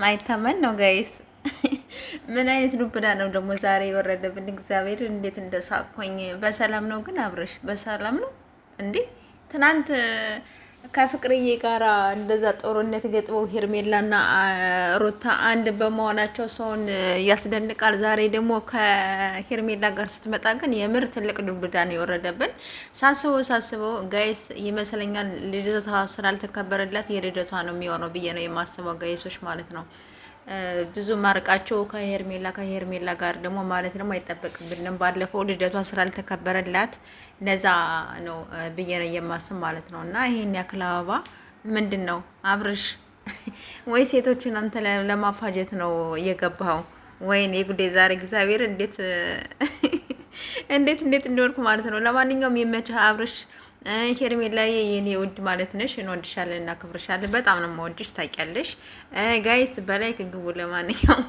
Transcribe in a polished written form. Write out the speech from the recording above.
ማይታመን ነው ጋይስ። ምን አይነት ዱብዳ ነው ደግሞ ዛሬ የወረደብን? እግዚአብሔር እንዴት እንደሳቅኩኝ። በሰላም ነው ግን አብረሽ? በሰላም ነው እንዴ? ትናንት ከፍቅርዬ ጋራ እንደዛ ጦርነት ገጥመው ሄርሜላና ሩታ አንድ በመሆናቸው ሰውን ያስደንቃል። ዛሬ ደግሞ ከሄርሜላ ጋር ስትመጣ ግን የምር ትልቅ ዱብዳ ነው የወረደብን። ሳስበው ጋይስ ይመስለኛል ልደቷ ስላልተከበረላት የልደቷ ነው የሚሆነው ብዬ ነው የማስበው ጋይሶች ማለት ነው። ብዙ ማርቃቸው ከሄርሜላ ጋር ደግሞ ማለት ደግሞ አይጠበቅብንም። ባለፈው ልደቷ ስላልተከበረላት ለዛ ነው ብዬ ነው የማስብ ማለት ነው። እና ይሄን ያክል አበባ ምንድን ነው አብርሽ? ወይ ሴቶችን አንተ ለማፋጀት ነው እየገባኸው? ወይኔ የጉዴ ዛሬ እግዚአብሔር እንዴት እንዴት እንደሆንኩ ማለት ነው። ለማንኛውም የመችህ አብርሽ። ሄርሜላዬ የኔ ውድ ማለት ነሽ፣ እንወድሻለን፣ እናከብርሻለን። በጣም ነው የምወድሽ ታውቂያለሽ። ጋይስ በላይ ግቡ። ለማንኛውም